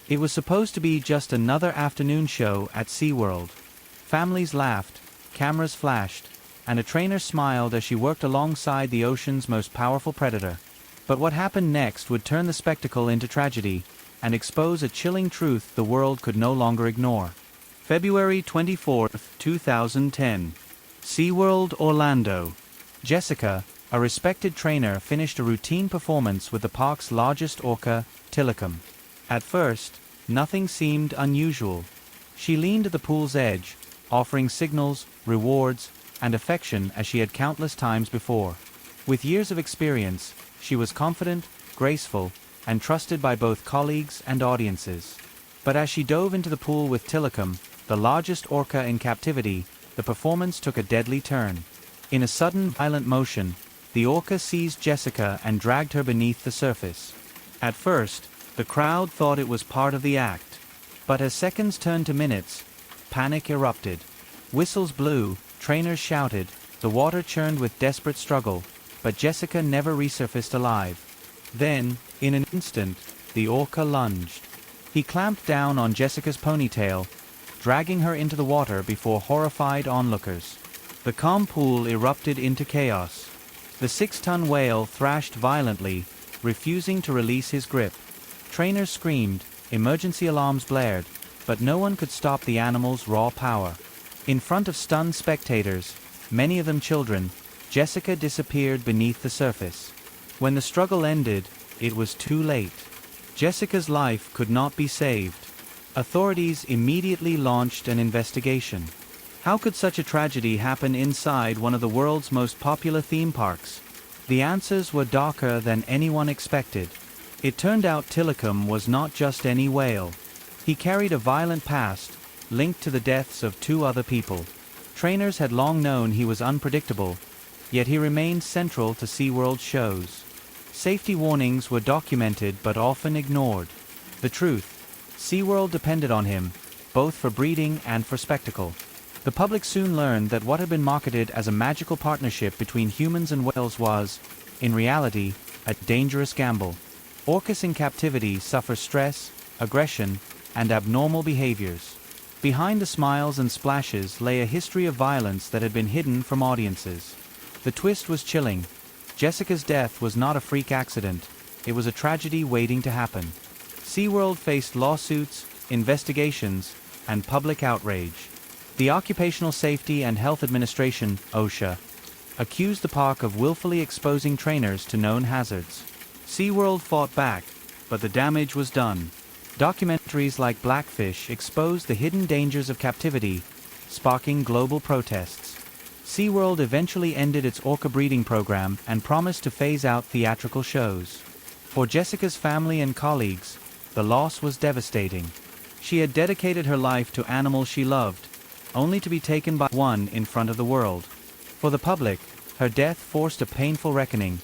It was supposed to be just another afternoon show at SeaWorld. Families laughed, cameras flashed, and a trainer smiled as she worked alongside the ocean's most powerful predator. But what happened next would turn the spectacle into tragedy and expose a chilling truth the world could no longer ignore. February 24, 2010. SeaWorld, Orlando. Jessica, a respected trainer, finished a routine performance with the park's largest orca, Tilikum. At first, nothing seemed unusual. She leaned at the pool's edge, offering signals, rewards, and affection as she had countless times before. With years of experience, she was confident, graceful, and trusted by both colleagues and audiences. But as she dove into the pool with Tilikum, the largest orca in captivity, the performance took a deadly turn. In a sudden, violent motion, the orca seized Jessica and dragged her beneath the surface. At first, the crowd thought it was part of the act. But as seconds turned to minutes, panic erupted. Whistles blew, trainers shouted, the water churned with desperate struggle, but Jessica never resurfaced alive. Then, in an instant, the orca lunged. He clamped down on Jessica's ponytail, dragging her into the water before horrified onlookers. The calm pool erupted into chaos. The 6-ton whale thrashed violently, refusing to release his grip. Trainers screamed, emergency alarms blared, but no one could stop the animal's raw power. In front of stunned spectators, many of them children, Jessica disappeared beneath the surface. When the struggle ended, it was too late. Jessica's life could not be saved. Authorities immediately launched an investigation. How could such a tragedy happen inside one of the world's most popular theme parks? The answers were darker than anyone expected. It turned out Tilikum was not just any whale. He carried a violent past, linked to the deaths of 2 other people. Trainers had long known he was unpredictable, yet he remained central to SeaWorld shows. Safety warnings were documented but often ignored. The truth: SeaWorld depended on him, both for breeding and for spectacle. The public soon learned that what had been marketed as a magical partnership between humans and whales was, in reality, a dangerous gamble. Orcas in captivity suffer stress, aggression, and abnormal behaviors. Behind the smiles and splashes lay a history of violence that had been hidden from audiences. The twist was chilling. Jessica's death was not a freak accident. It was a tragedy waiting to happen. SeaWorld faced lawsuits, investigations, and public outrage. The Occupational Safety and Health Administration, OSHA, accused the park of willfully exposing trainers to known hazards. SeaWorld fought back, but the damage was done. Documentaries like Blackfish exposed the hidden dangers of captivity, sparking global protests. SeaWorld eventually ended its orca breeding program and promised to phase out theatrical shows. For Jessica's family and colleagues, the loss was devastating. She had dedicated her life to animals she loved, only to be taken by one in front of the world. For the public, her death forced a painful reckoning.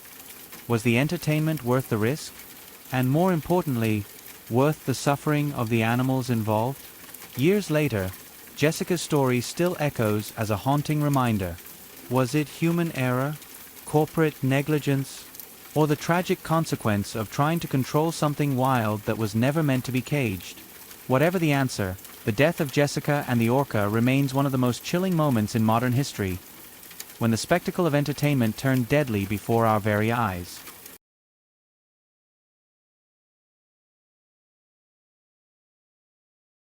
Was the entertainment worth the risk? And more importantly, worth the suffering of the animals involved? Years later, Jessica's story still echoes as a haunting reminder. Was it human error, corporate negligence, or the tragic consequence of trying to control something wild that was never meant to be caged? Whatever the answer, the death of Jessica and the orca remains one of the most chilling moments in modern history, when the spectacle of entertainment turned deadly before our very eyes.